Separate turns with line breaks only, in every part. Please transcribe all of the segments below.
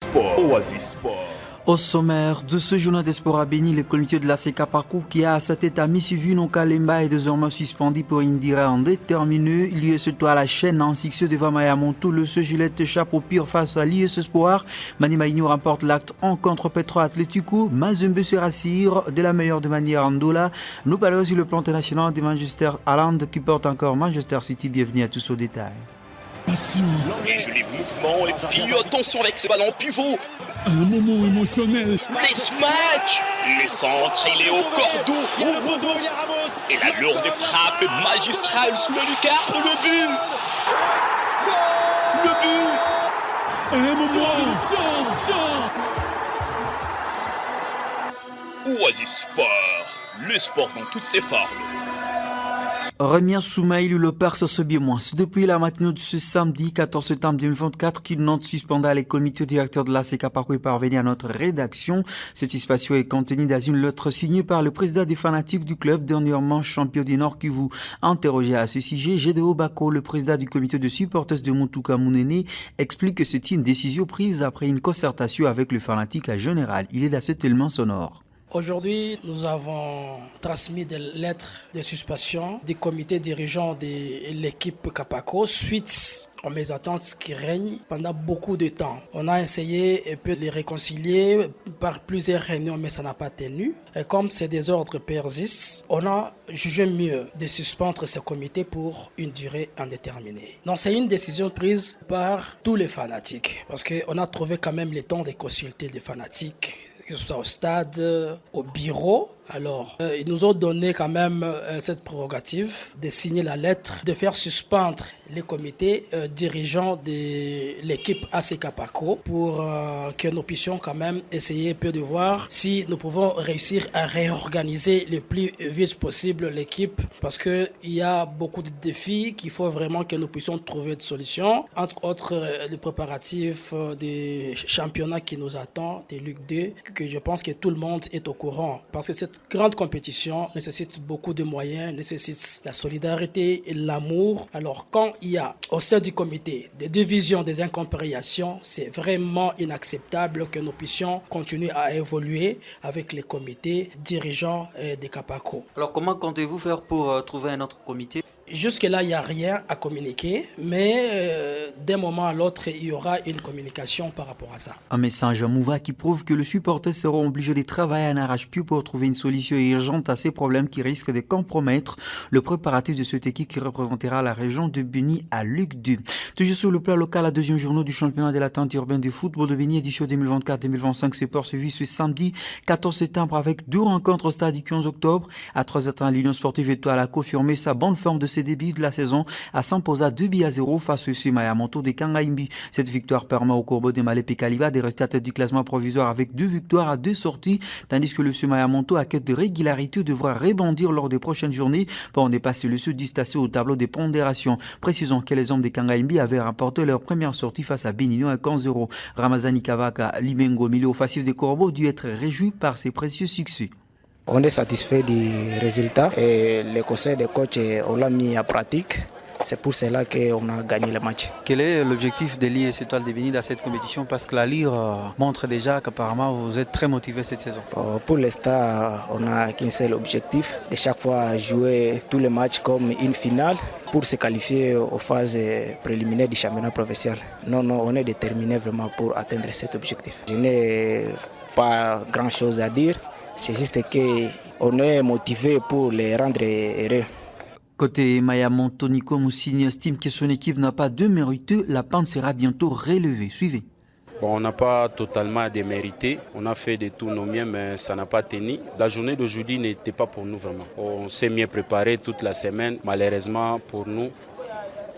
Sport. Au sommaire de ce journal des sports à Béni, le comité de la CECAPACO qui a à sa tête Amissi Vuno Kalemba est désormais suspendu pour une durée indéterminée. L'US à la chaîne en succès devant Mayamonto. Le Gillette échappe au pire face à l'US Espoir. Mani Maïno remporte l'acte en contre Petro Atlético. Mazembe se rassure de la meilleure de manière en Dola. Nous parlons sur le plan international de Manchester Haaland qui porte encore Manchester City. Bienvenue à tous au détail.
Les jolis mouvements et puis attention avec ce ballon pivot.
Un moment émotionnel.
Les smash, les centres, il est au cordeau. Et la lourde frappe magistrale sous le lucarne, le but. Le but.
Un moment.
Oasis Sport, le sport dans toutes ses formes.
Remien Soumaïl le Perse ce bien moins. Depuis la matinée de ce samedi 14 septembre 2024 qu'une note suspendue les comités directeurs de la CECAPACO est parvenue à notre rédaction. Cette suspension est contenue dans une lettre signée par le président des fanatiques du club, dernièrement champion du Nord Kivu. Interrogé à ce sujet, Gédéo Bako, le président du comité de supporters de Moutouka Mounene, explique que c'est une décision prise après une concertation avec le fanatique général. Il est dans cet élément sonore.
Aujourd'hui, nous avons transmis des lettres de suspension du comité dirigeant de l'équipe Capaco suite aux mésententes qui règnent pendant beaucoup de temps. On a essayé de les réconcilier par plusieurs réunions, mais ça n'a pas tenu. Et comme ces désordres persistent, on a jugé mieux de suspendre ce comité pour une durée indéterminée. Donc c'est une décision prise par tous les fanatiques, parce qu'on a trouvé quand même le temps de consulter les fanatiques, que ce soit au stade, au bureau. Alors, ils nous ont donné quand même cette prérogative de signer la lettre, de faire suspendre les comités dirigeants de l'équipe AC Capaco pour que nous puissions quand même essayer peu de voir si nous pouvons réussir à réorganiser le plus vite possible l'équipe, parce qu'il y a beaucoup de défis qu'il faut vraiment que nous puissions trouver des solutions, entre autres les préparatifs des championnats qui nous attendent, des Ligue 2, que je pense que tout le monde est au courant, parce que cette grande compétition nécessite beaucoup de moyens, nécessite la solidarité et l'amour. Alors quand il y a au sein du comité des divisions, des incompréhensions, c'est vraiment inacceptable que nous puissions continuer à évoluer avec les comités dirigeants des Capaco.
Alors comment comptez-vous faire pour trouver un autre comité ?
Jusque-là, il n'y a rien à communiquer, mais d'un moment à l'autre, il y aura une communication par rapport à ça.
Un message mouvant qui prouve que les supporters seront obligés de travailler en arrache-pied pour trouver une solution urgente à ces problèmes qui risquent de compromettre le préparatif de cette équipe qui représentera la région de Béni à Ligue 2. Toujours sur le plan local, la deuxième journée du championnat de la tente urbaine de football de Béni, édition 2024-2025, s'est poursuivie ce samedi 14 septembre avec 2 rencontres au stade du 15 octobre. À 3h30, l'Union sportive Étoile a confirmé sa bonne forme de ses débuts de la saison à s'imposer 2-0 face au Mayamonto de Kangaimbi. Cette victoire permet au Corbeau de Malé Pécaliva de rester à tête du classement provisoire avec 2 victoires à 2 sorties, tandis que le Mayamonto, à quête de régularité, devra rebondir lors des prochaines journées pour dépasser le sud distancé au tableau des pondérations. Précisons que les hommes de Kangaimbi avaient remporté leur première sortie face à Bénignon à 15-0. Ramazani Kavaka, Limengo, milieu offensif des Corbeaux, dû être réjoui par ses précieux succès.
On est satisfait du résultat et le conseil des coachs, on l'a mis en pratique. C'est pour cela qu'on a gagné le match.
Quel est l'objectif de l'IS Étoile de Béni dans cette compétition? Parce que la Lyre montre déjà qu'apparemment vous êtes très motivé cette saison.
Pour l'instant, on n'a qu'un seul objectif, de chaque fois jouer tous les matchs comme une finale pour se qualifier aux phases préliminaires du championnat provincial. Non, on est déterminé vraiment pour atteindre cet objectif. Je n'ai pas grand-chose à dire. C'est juste qu'on est motivé pour les rendre heureux.
Côté Mayamonto, Nico Moussini estime que son équipe n'a pas démérité. La pente sera bientôt relevée. Suivez.
On n'a pas totalement démérité. On a fait de tous nos miens, mais ça n'a pas tenu. La journée d'aujourd'hui n'était pas pour nous vraiment. On s'est mieux préparé toute la semaine. Malheureusement pour nous,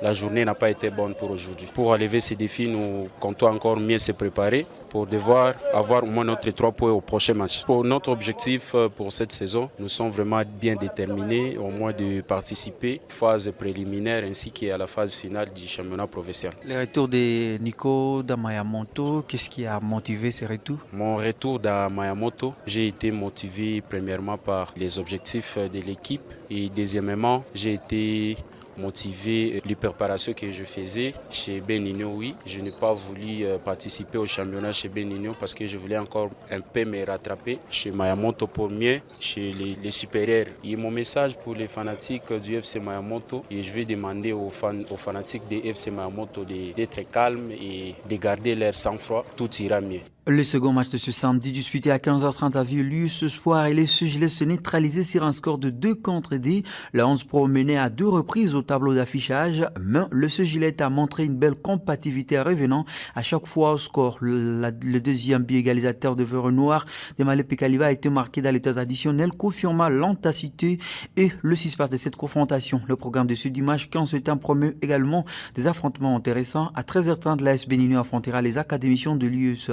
la journée n'a pas été bonne pour aujourd'hui. Pour relever ces défis, nous comptons encore mieux se préparer pour devoir avoir au moins notre 3 points au prochain match. Pour notre objectif pour cette saison, nous sommes vraiment bien déterminés au moins de participer à la phase préliminaire ainsi qu'à la phase finale du championnat provincial.
Le retour de Nico dans Mayamonto, qu'est-ce qui a motivé ce retour?
Mon retour dans Mayamonto, j'ai été motivé premièrement par les objectifs de l'équipe et deuxièmement, j'ai été motivé les préparations que je faisais chez Benigno. Oui, je n'ai pas voulu participer au championnat chez Benigno parce que je voulais encore un peu me rattraper chez Mayamoto pour mieux chez les supérieurs. Et mon message pour les fanatiques du FC Mayamoto, et je vais demander aux fanatiques du FC Mayamoto d'être calmes et de garder leur sang-froid, tout ira mieux.
Le second match de ce samedi, disputé à 15h30, a vu lieu ce soir et les Sugilets se neutralisaient sur un score de 2-2. La 11 Pro menait à 2 reprises au tableau d'affichage, mais le Sugilet a montré une belle compatibilité revenant à chaque fois au score. Le deuxième but égalisateur de Veur Noir de Malé Pekaliva a été marqué dans les temps additionnels, confirmant l'antacité et le suspense de cette confrontation. Le programme de ce dimanche, qui ensuite promeut également des affrontements intéressants. À 13h30, l'AS Benigno affrontera les académiciens de l'US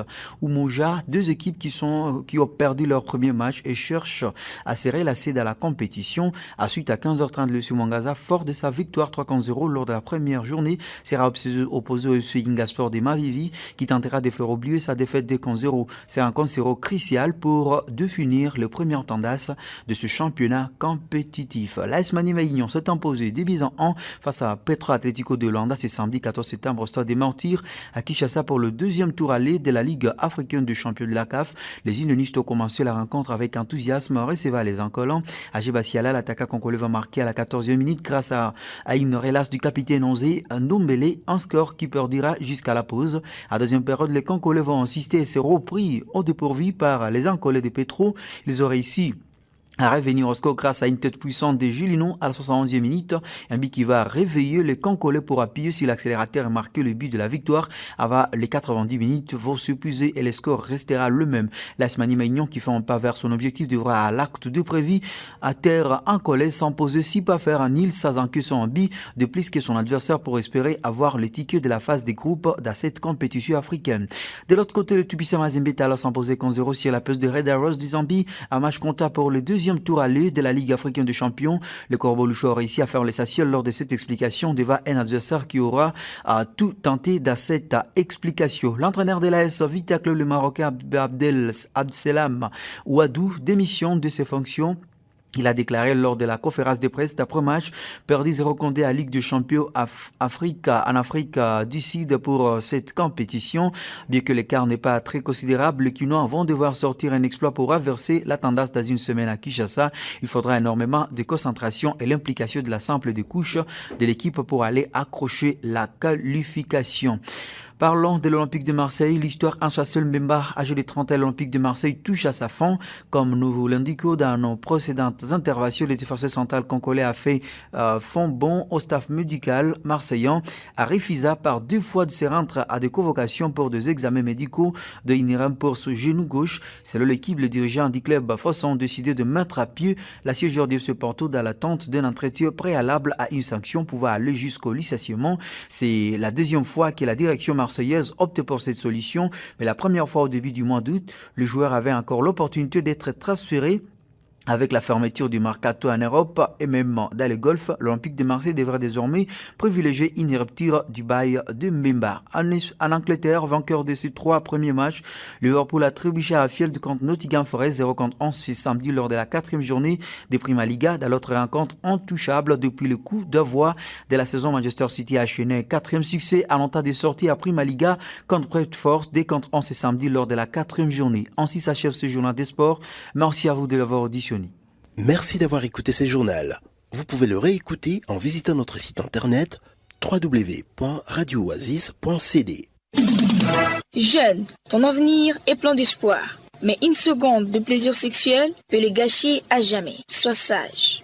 Umoja, deux équipes qui ont perdu leur premier match et cherchent à se relasser dans la compétition. Ensuite, à 15h30, le Sumangaza, fort de sa victoire 3-0 lors de la première journée, sera opposé au Swinga Sport de Mavivi, qui tentera de faire oublier sa défaite 2-0. C'est un concert crucial pour définir le premier tendance de ce championnat compétitif. L'AS Manimaignan s'est imposé 2-1 face à Petro Atlético de Luanda ce samedi 14 septembre au stade des Martyrs à Kinshasa pour le deuxième tour aller de la Ligue africaine de champions de la CAF. Les unionistes ont commencé la rencontre avec enthousiasme, recevant les encollants. Ajeba Siala, l'attaquant congolais, va marquer à la 14e minute grâce à une relasse du capitaine Onzé Ndombele, un score qui perdura jusqu'à la pause. À deuxième période, les Congolais vont insister et se repris au dépourvu par les encollés de Petro. Ils ont réussi à revenir au score grâce à une tête puissante de Julino à la 71e minute. Un but qui va réveiller les Congolais pour appuyer sur l'accélérateur et marquer le but de la victoire. Avant les 90 minutes vont s'épuiser et le score restera le même. L'AS Manimaignan, qui fait un pas vers son objectif, devra à l'acte de prévu à terre en collège s'imposer si pas faire un nil sans encaisser un but de plus que son adversaire pour espérer avoir le ticket de la phase des groupes dans cette compétition africaine. De l'autre côté, le Tupisa Mazembe Tala s'imposait 0 sur la place de Red Arrows du Zambie. Un match comptable pour le deuxième tour aller de la Ligue africaine des champions. Le Corbeau Louchou a réussi à faire l'essentiel lors de cette explication devant un adversaire qui aura tout tenté dans cette explication. L'entraîneur de l'AS Vita Club, le Marocain Abdeselam Ouadou, démission de ses fonctions. Il a déclaré lors de la conférence de presse d'après-match perdu 0 contre à Ligue des champions en Afrique du Sud pour cette compétition. Bien que l'écart n'est pas très considérable, les Kinois vont devoir sortir un exploit pour inverser la tendance dans une semaine à Kinshasa. Il faudra énormément de concentration et l'implication de l'ensemble des couches de l'équipe pour aller accrocher la qualification. Parlons de l'Olympique de Marseille. L'histoire Anchassel Mbemba, âgé de 30 ans, l'Olympique de Marseille touche à sa fin. Comme nous vous l'indiquons dans nos précédentes interventions, le défenseur central congolais a fait fond bon au staff médical marseillan, a refusé par 2 fois de se rendre à des convocations pour des examens médicaux de INREM pour ce genou gauche. Selon l'équipe, les dirigeants du club ont décidé de mettre à pied l'ancien joueur de ce Porto dans l'attente d'un entretien préalable à une sanction pouvant aller jusqu'au licenciement. C'est la deuxième fois que la direction marseillaise opte pour cette solution, mais la première fois au début du mois d'août, le joueur avait encore l'opportunité d'être transféré. Avec la fermeture du mercato en Europe et même dans le Golfe, l'Olympique de Marseille devrait désormais privilégier une rupture du bail de Mbemba. En Angleterre, vainqueur de ses 3 premiers matchs, Liverpool a trébuché à Field contre Nottingham Forest 0-11 ce samedi lors de la 4e journée des Prima Liga. Dans l'autre rencontre intouchable depuis le coup d'envoi de la saison, Manchester City a enchaîné 4e succès à l'entente de sortie à Prima Liga contre Brentford dès contre 11 ce samedi lors de la 4e journée. Ainsi s'achève ce journal des sports. Merci à vous de l'avoir auditionné.
Merci d'avoir écouté ce journal. Vous pouvez le réécouter en visitant notre site internet www.radiooasis.cd.
Jeune, ton avenir est plein d'espoir. Mais une seconde de plaisir sexuel peut le gâcher à jamais. Sois sage.